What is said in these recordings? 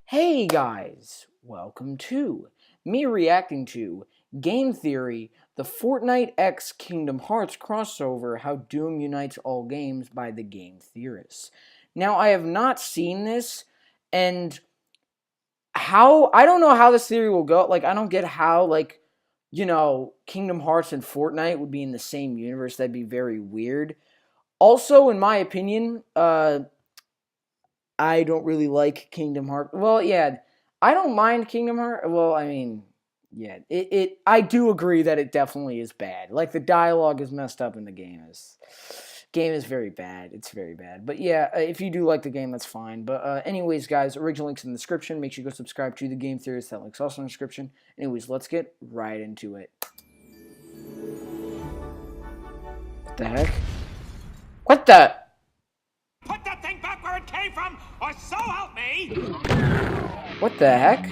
Hey guys, welcome to me reacting to Game Theory, the Fortnite x Kingdom Hearts crossover, How Doom Unites All Games by the Game Theorists. Now, I have not seen this, and I don't know how this theory will go. Like, I don't get how, Kingdom Hearts and Fortnite would be in the same universe. That'd be very weird. Also, in my opinion, I don't really like Kingdom Hearts. Well, yeah, I don't mind Kingdom Hearts. Well, I mean, yeah, I do agree that it definitely is bad. Like, the dialogue is messed up in the game. Game is very bad. It's very bad. But yeah, if you do like the game, that's fine. But anyways, guys, original links in the description. Make sure you go subscribe to the Game Theorist. That link's also in the description. Anyways, let's get right into it. What the heck? What the? Put that thing back where it came from, or so help me! What the heck?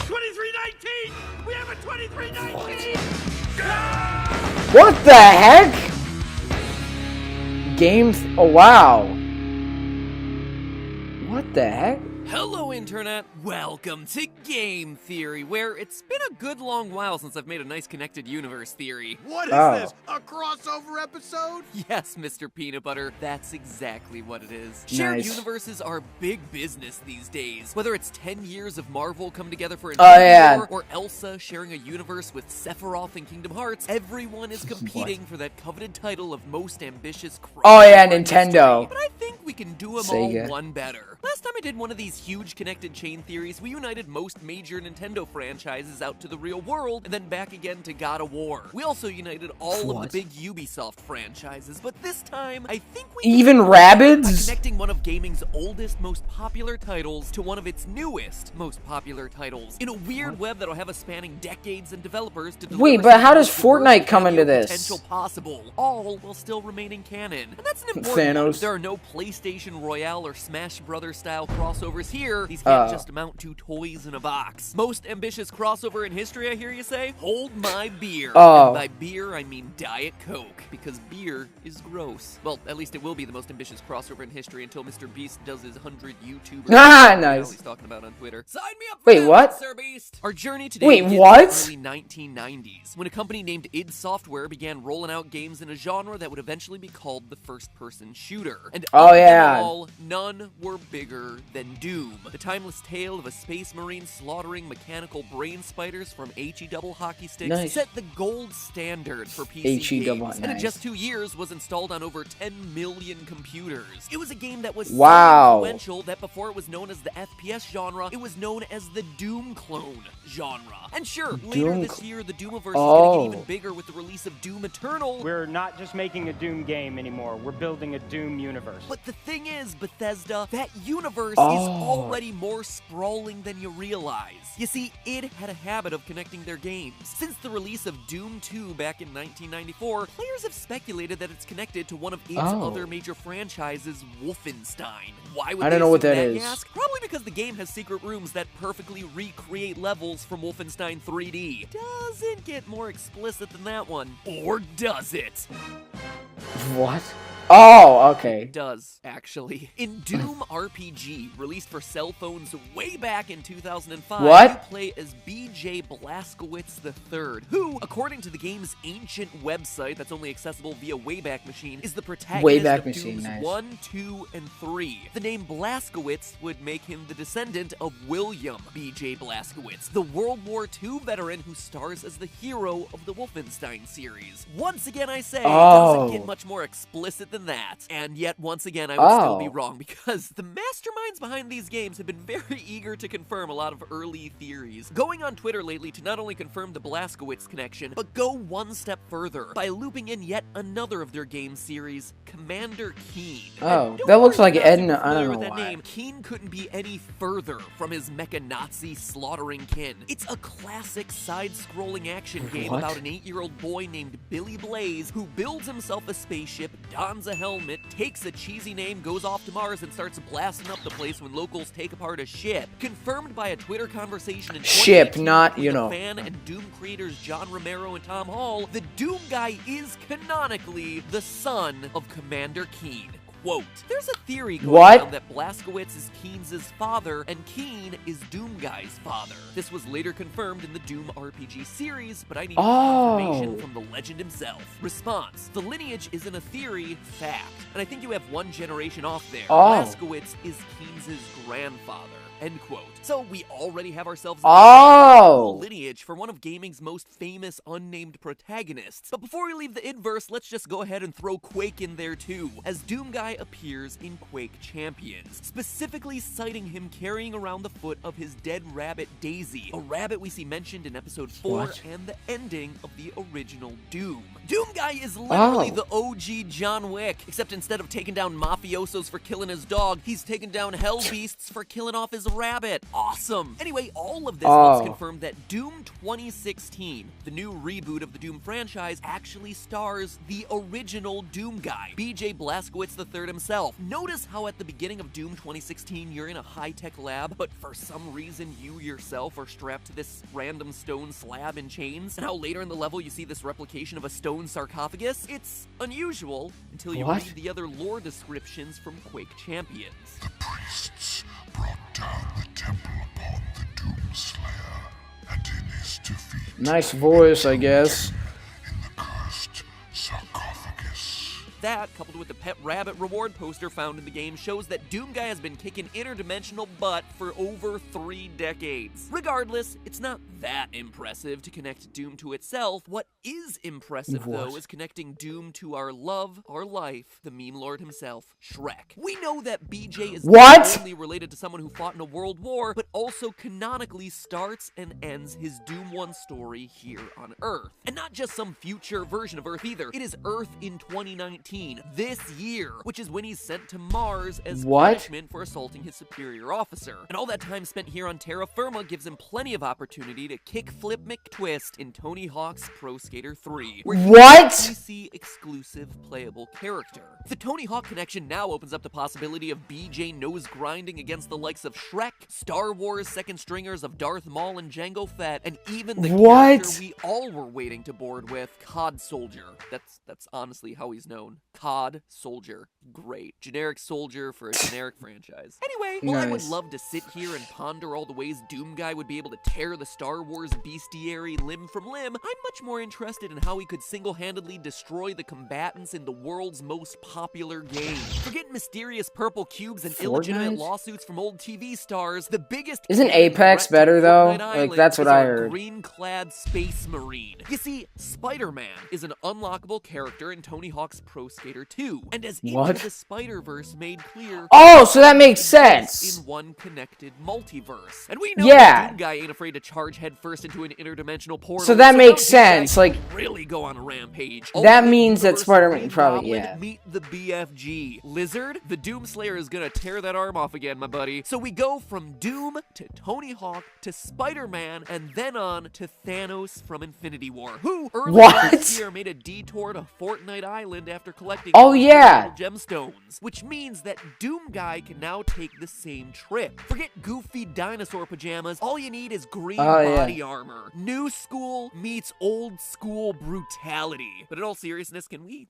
2319! We have a 2319! What the heck? Oh, wow. What the heck? Hello, Internet! Welcome to Game Theory, where it's been a good long while since I've made a nice connected universe theory. What is this? A crossover episode? Yes, Mr. Peanut Butter, that's exactly what it is. Shared universes are big business these days. Whether it's 10 years of Marvel come together for Infinity War, or Elsa sharing a universe with Sephiroth in Kingdom Hearts, everyone is competing for that coveted title of most ambitious crossover Nintendo. But I think we can do them all one better. Last time I did one of these huge connected chain theories, we united most major Nintendo franchises out to the real world, and then back again to God of War. We also united all of the big Ubisoft franchises, but this time, I think we even Rabbids? Connecting one of gaming's oldest, most popular titles to one of its newest, most popular titles, in a weird web that'll have us spanning decades and developers to deliver. Wait, but how does Fortnite come into this? Potential possible, all while still remaining canon. And that's an important one. There are no PlayStation Royale or Smash Brothers style crossovers here. These can't just amount to toys in a box. Most ambitious crossover in history, I hear you say? Hold my beer. And by beer, I mean Diet Coke, because beer is gross. Well, at least it will be the most ambitious crossover in history until Mr. Beast does his 100 YouTubers. Nice. He's talking about on Twitter. Sign me up for Wait, what? Sir Beast. Our journey today begins in the early 1990s, when a company named id Software began rolling out games in a genre that would eventually be called the first-person shooter. And all, none were bigger than Doom, the timeless tale of a space marine slaughtering mechanical brain spiders from HE-double hockey sticks set the gold standard for PC games, and in just 2 years was installed on over 10 million computers. It was a game that was so influential that before it was known as the FPS genre, it was known as the Doom clone genre. And sure, later this year, the Doomverse is going to get even bigger with the release of Doom Eternal. We're not just making a Doom game anymore, we're building a Doom universe. But the thing is, Bethesda, that universe is already more sprawling than you realize. You see, id had a habit of connecting their games. Since the release of Doom 2 back in 1994, players have speculated that it's connected to one of id's other major franchises, Wolfenstein. Why would they assume that, you ask? Probably because the game has secret rooms that perfectly recreate levels from Wolfenstein 3D. Doesn't get more explicit than that one. Or does it? What? Oh, okay. It does, actually. In Doom RPG, released for cell phones way back in 2005, you play as BJ Blazkowicz III, who, according to the game's ancient website that's only accessible via Wayback Machine, is the protagonist of Dooms 1, 2, and 3. The name Blazkowicz would make him the descendant of William BJ Blazkowicz, the World War II veteran who stars as the hero of the Wolfenstein series. Once again, I say, it doesn't get much more explicit than that. And yet, once again, I would still be wrong, because the masterminds behind these games have been very eager to confirm a lot of early theories, going on Twitter lately to not only confirm the Blazkowicz connection, but go one step further by looping in yet another of their game series, Commander Keen. That looks like Edna. I don't know why. Name, Keen couldn't be any further from his mecha-Nazi slaughtering kin. It's a classic side-scrolling action game about an 8-year-old boy named Billy Blaze who builds himself a spaceship, dons a helmet, takes a cheesy name, goes off to Mars, and starts blasting up the place when locals take apart a ship. Confirmed by a Twitter conversation in 2018 not, between you know. the fan and Doom creators John Romero and Tom Hall, the Doom guy is canonically the son of Commander Keen. Quote, there's a theory going around that Blazkowicz is Keen's father, and Keen is Doom Guy's father. This was later confirmed in the Doom RPG series, but I need confirmation from the legend himself. Response, the lineage isn't a theory, fact. And I think you have one generation off there. Blazkowicz is Keen's grandfather. End quote. So we already have ourselves a lineage for one of gaming's most famous unnamed protagonists. But before we leave the idverse, let's just go ahead and throw Quake in there too, as Doom Guy appears in Quake Champions, specifically citing him carrying around the foot of his dead rabbit Daisy, a rabbit we see mentioned in episode 4 and the ending of the original Doom. Doom Guy is literally the OG John Wick, except instead of taking down mafiosos for killing his dog, he's taking down hell beasts for killing off his rabbit. Awesome! Anyway, all of this helps confirm that Doom 2016, the new reboot of the Doom franchise, actually stars the original Doom Guy, BJ Blazkowicz III himself. Notice how at the beginning of Doom 2016 you're in a high-tech lab, but for some reason you yourself are strapped to this random stone slab in chains, and how later in the level you see this replication of a stone sarcophagus? It's unusual until you read the other lore descriptions from Quake Champions. The priests brought down the temple upon the Doomslayer, and in his defeat... Nice voice, I guess. ...in the cursed sarcophagus. That, coupled with the Pet Rabbit reward poster found in the game, shows that Doom Guy has been kicking interdimensional butt for over 3 decades. Regardless, it's not that impressive to connect Doom to itself. What is impressive, though, is connecting Doom to our love, our life, the meme lord himself, Shrek. We know that BJ is not only related to someone who fought in a world war, but also canonically starts and ends his Doom 1 story here on Earth. And not just some future version of Earth either. It is Earth in 2019, this year, which is when he's sent to Mars as punishment for assaulting his superior officer. And all that time spent here on terra firma gives him plenty of opportunity to kickflip McTwist in Tony Hawk's Pro Skater 3, where he PC exclusive playable character. The Tony Hawk connection now opens up the possibility of BJ nose grinding against the likes of Shrek, Star Wars second stringers of Darth Maul and Jango Fett, and even the character we all were waiting to board with, COD Soldier. That's honestly how he's known. COD Soldier. Great. Generic soldier for a generic franchise. Anyway, while I would love to sit here and ponder all the ways Doom Guy would be able to tear the Star Wars bestiary limb from limb, I'm much more interested in how he could single-handedly destroy the combatants in the world's most popular game. Forget mysterious purple cubes and illegitimate lawsuits from old TV stars. The biggest Isn't Apex better though? Like that's what I heard. Green-clad space marine. You see, Spider-Man is an unlockable character in Tony Hawk's Pro Skater 2, and as Into the Spider-Verse made clear, so that makes sense. In one connected multiverse, and we know that Doom Guy ain't afraid to charge headfirst into an interdimensional portal. So that makes sense. Like really go on a rampage. That means that Spider-Man probably meet the BFG Lizard. The Doomslayer is gonna tear that arm off again, my buddy. So we go from Doom to Tony Hawk to Spider-Man, and then on to Thanos from Infinity War, who earlier this year made a detour to Fortnite Island after collecting gemstones, which means that Doom Guy can now take the same trip. Forget goofy dinosaur pajamas. All you need is green body armor. New school meets old school brutality. But in all seriousness, can we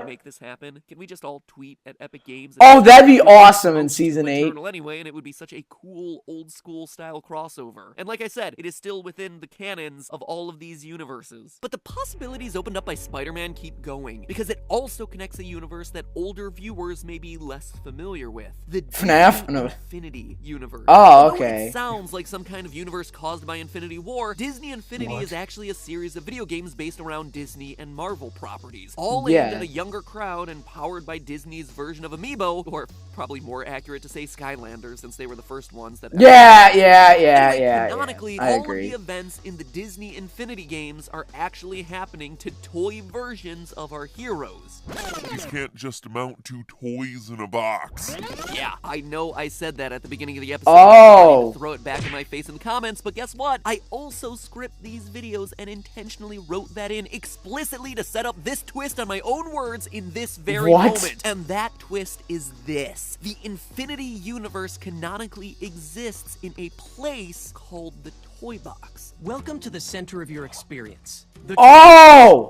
make this happen? Can we just all tweet at Epic Games? That'd be awesome in Season 8. Anyway, and it would be such a cool old school style crossover. And like I said, it is still within the canons of all of these universes. But the possibilities opened up by Spider-Man keep going, because it also connects a universe that older viewers may be less familiar with. The FNAF? Infinity universe. Okay. It sounds like some kind of universe caused by Infinity War. Disney Infinity is actually a series of video games based around Disney and Marvel properties, all aimed at a younger crowd and powered by Disney's version of Amiibo, or probably more accurate to say Skylanders, since they were the first ones that canonically, all of the events in the Disney Infinity games are actually happening to toy versions of our heroes. These can't just amount to toys in a box. Yeah, I know I said that at the beginning of the episode. Oh. To throw it back in my face in the comments, but guess what? I also script these videos and intentionally wrote that in explicitly to set up this twist on my own words in this very moment. And that twist is this. The Infinity Universe canonically exists in a place called the Toy Box. Welcome to the center of your experience.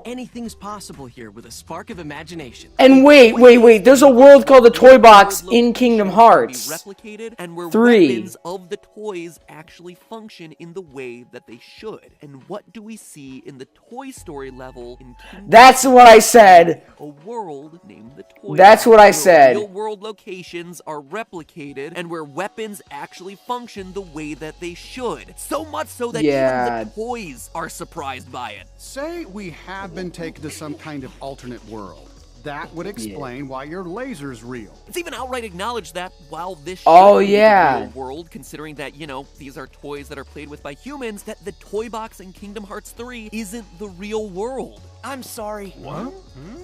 Anything's possible here with a spark of imagination. And wait, there's a world called the Toy Box in Kingdom Hearts Replicated, and where 3. weapons of the toys actually function in the way that they should. And what do we see in the Toy Story level in Kingdom That's Hearts? what I said. A world named the Toy That's Box, what I where said. Real world locations are replicated and where weapons actually function the way that they should. So much so that even the toys are surprised by it. Say we have been taken to some kind of alternate world. That would explain why your laser's real. It's even outright acknowledged that while this Oh, should be yeah. the real world, considering that, you know, these are toys that are played with by humans, that the Toy Box in Kingdom Hearts 3 isn't the real world. I'm sorry. What?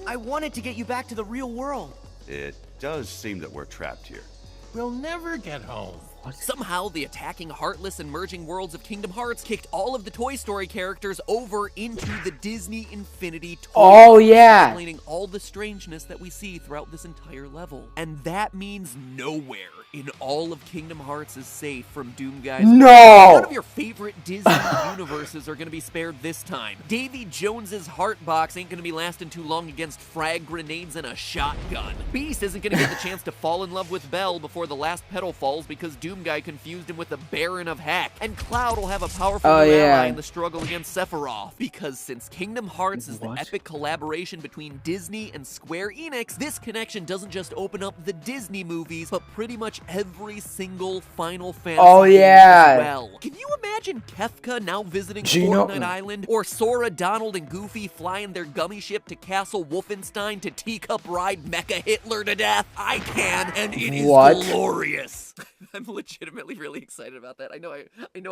I wanted to get you back to the real world. It does seem that we're trapped here. We'll never get home. Somehow, the attacking, heartless, and merging worlds of Kingdom Hearts kicked all of the Toy Story characters over into the Disney Infinity Toy. Oh, yeah. Explaining all the strangeness that we see throughout this entire level. And that means nowhere in all of Kingdom Hearts is safe from Doom Guys. No! None of your favorite Disney universes are going to be spared this time. Davy Jones's Heart Box ain't going to be lasting too long against frag grenades and a shotgun. Beast isn't going to get the chance to fall in love with Belle before the last petal falls because Doom Guy confused him with the Baron of Heck. And Cloud will have a powerful new ally in the struggle against Sephiroth. Because since Kingdom Hearts is the epic collaboration between Disney and Square Enix, this connection doesn't just open up the Disney movies, but pretty much every single Final Fantasy game as well. Can you imagine Kefka now visiting Fortnite Island? Or Sora, Donald, and Goofy flying their gummy ship to Castle Wolfenstein to teacup ride Mecha Hitler to death? I can, and it is glorious. I'm legitimately really excited about that. I know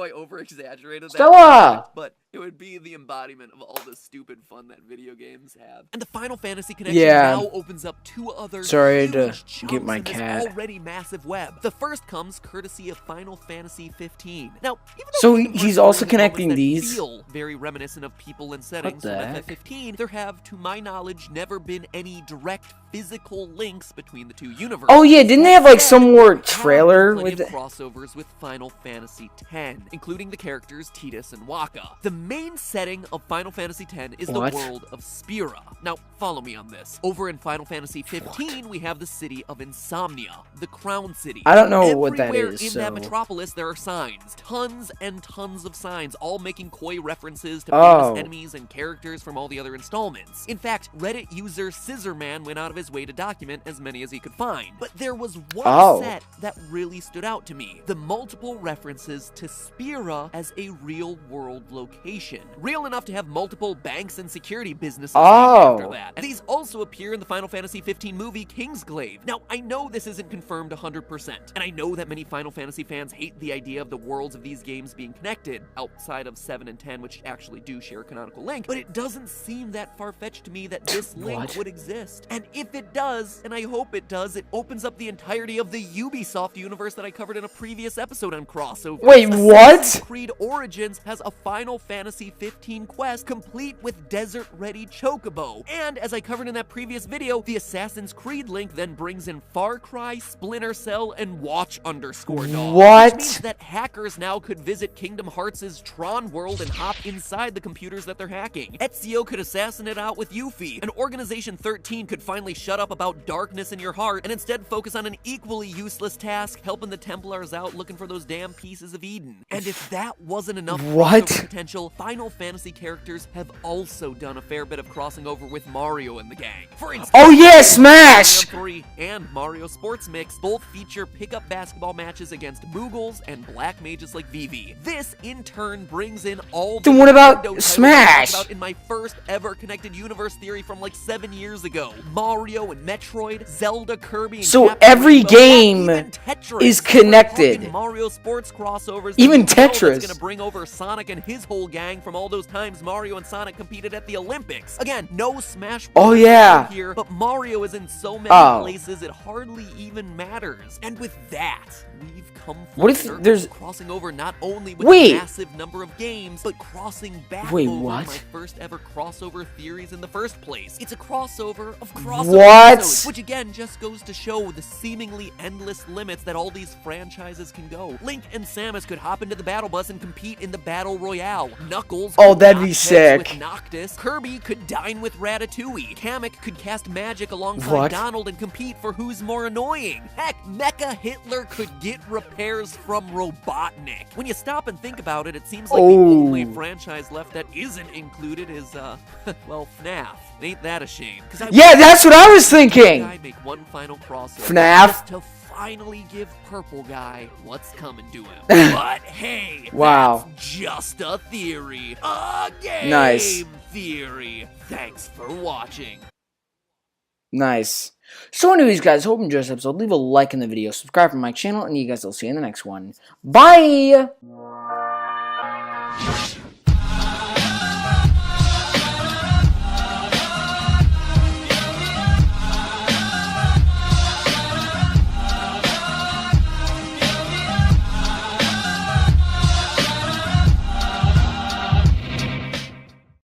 I over-exaggerated that, but it would be the embodiment of all the stupid fun that video games have. And the Final Fantasy connection now opens up two other huge get my chunks in cat. this already massive web. The first comes courtesy of Final Fantasy 15. Now, even though So Kingdom he's Hearts also brings connecting moments that these? feel very reminiscent of people and settings the from heck? FF15, there have, to my knowledge, never been any direct physical links between the two universes. Oh yeah, didn't they have like some more trailer with with crossovers with Final Fantasy X, including the characters Tidus and Waka. The main setting of Final Fantasy X is the world of Spira. Now, follow me on this. Over in Final Fantasy 15, we have the city of Insomnia, the Crown City. I don't know what that Everywhere is, in so that metropolis, there are signs. Tons and tons of signs, all making coy references to famous enemies and characters from all the other installments. In fact, Reddit user Scissorman went out of his way to document as many as he could find. But there was one set that really stood out to me. The multiple references to Spira as a real-world location. Real enough to have multiple banks and security businesses named after that. And these also appear in the Final Fantasy 15 movie Kingsglaive. Now, I know this isn't confirmed 100%, and I know that many Final Fantasy fans hate the idea of the worlds of these games being connected, outside of 7 and 10, which actually do share a canonical link, but it doesn't seem that far-fetched to me that this link would exist. And if it does, and I hope it does, it opens up the entirety of the Ubisoft universe that I covered in a previous episode on crossover. Wait, Assassin's Creed Origins has a Final Fantasy 15 quest complete with desert-ready Chocobo. And as I covered in that previous video, the Assassin's Creed link then brings in Far Cry, Splinter Cell, and Watch_Dogs. Which means that hackers now could visit Kingdom Hearts' Tron world and hop inside the computers that they're hacking. Ezio could assassinate out with Yuffie, and Organization 13 could finally shut up about darkness in your heart and instead focus on an equally useless task, helping the Templars out looking for those damn pieces of Eden. And if that wasn't enough crossover potential, Final Fantasy characters have also done a fair bit of crossing over with Mario and the gang. For instance, Smash! 3 and Mario Sports Mix both feature pickup basketball matches against Moogles and black mages like Vivi. This, in turn, brings in all the Then what about Nintendo titles Smash? I talked about in my first ever connected universe theory from like 7 years ago. Mario and Metroid, Zelda, Kirby, and So Captain every Rainbow, game and even Tetris Tetris is connected. Fucking Mario Sports crossovers. Even That's Tetris. gonna bring over Sonic and his whole gang from all those times Mario and Sonic competed at the Olympics. Again, no Smash Bros. Oh, yeah. Here, but Mario is in so many places it hardly even matters. And with that, we've come full What if circle, there's- crossing over not only with Wait. a massive number of games, but crossing back Wait, over what? my first ever crossover theories in the first place. It's a crossover of crossovers. What? Episodes, which again just goes to show the seemingly endless limits that all these franchises can go. Link and Samus could hop into the battle bus and compete in the Battle Royale. Knuckles Oh, could that'd knock be heads sick. with Noctis. Kirby could dine with Ratatouille. Kamek could cast magic alongside What? Donald and compete for who's more annoying. Heck, Mecha Hitler could get repairs from Robotnik. When you stop and think about it, it seems like the only franchise left that isn't included is, well, FNAF. Ain't that a shame? Yeah, that's what I was thinking. Make one final crossover. FNAF? Just to finally give Purple Guy what's coming to him. But hey, Wow. that's just a theory. A game Nice. theory. Thanks for watching. Nice. So anyways, guys, hope you enjoyed this episode. Leave a like in the video, subscribe to my channel, and you guys will see you in the next one. Bye!